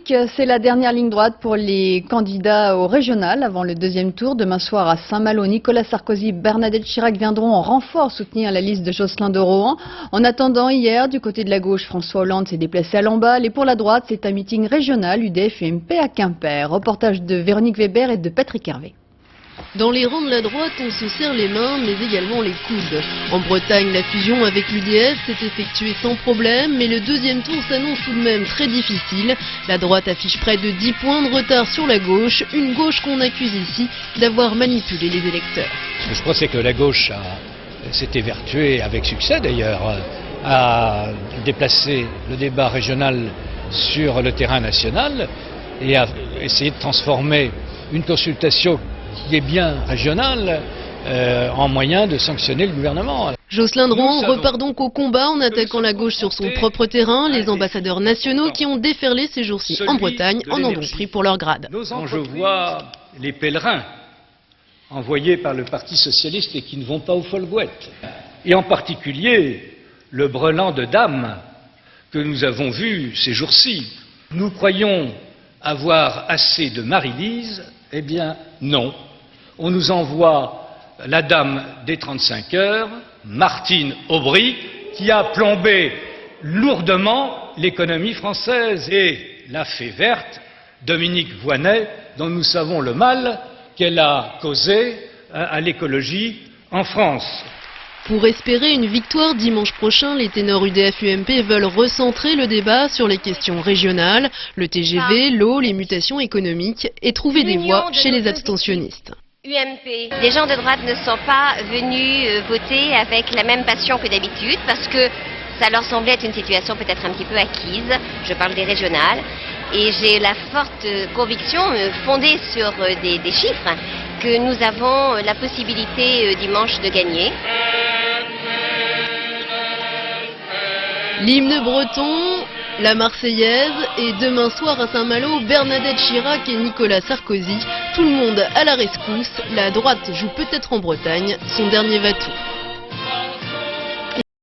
politique, c'est la dernière ligne droite pour les candidats au régional avant le deuxième tour. Demain soir à Saint-Malo, Nicolas Sarkozy et Bernadette Chirac viendront en renfort soutenir la liste de Jocelyn de Rohan. En attendant, hier, du côté de la gauche, François Hollande s'est déplacé à Lamballe et pour la droite, c'est un meeting régional UDF-UMP à Quimper. Reportage de Véronique Weber et de Patrick Hervé. Dans les rangs de la droite, on se serre les mains, mais également les coudes. En Bretagne, la fusion avec l'UDF s'est effectuée sans problème, mais le deuxième tour s'annonce tout de même très difficile. La droite affiche près de 10 points de retard sur la gauche, une gauche qu'on accuse ici d'avoir manipulé les électeurs. Ce que je crois, c'est que la gauche s'est évertuée, avec succès d'ailleurs, à déplacer le débat régional sur le terrain national et à essayer de transformer une consultation qui est bien régional en moyen de sanctionner le gouvernement. Jocelyn de Rohan repart donc au combat en attaquant la gauche sur son propre terrain. Les ambassadeurs nationaux qui ont déferlé ces jours-ci en Bretagne en ont donc pris pour leur grade. Quand je vois les pèlerins envoyés par le Parti socialiste et qui ne vont pas aux Folguettes, et en particulier le brelan de dames que nous avons vu ces jours-ci, nous croyons avoir assez de Marie-Lise. Eh bien non, on nous envoie la dame des 35 heures, Martine Aubry, qui a plombé lourdement l'économie française, et la fée verte, Dominique Voynet, dont nous savons le mal qu'elle a causé à l'écologie en France. Pour espérer une victoire dimanche prochain, les ténors UDF-UMP veulent recentrer le débat sur les questions régionales, le TGV, l'eau, les mutations économiques et trouver des voix chez les abstentionnistes. UMP, les gens de droite ne sont pas venus voter avec la même passion que d'habitude parce que ça leur semblait être une situation peut-être un petit peu acquise. Je parle des régionales et j'ai la forte conviction fondée sur des chiffres que nous avons la possibilité dimanche de gagner. L'hymne breton, la Marseillaise et demain soir à Saint-Malo, Bernadette Chirac et Nicolas Sarkozy. Tout le monde à la rescousse, la droite joue peut-être en Bretagne son dernier va-tout.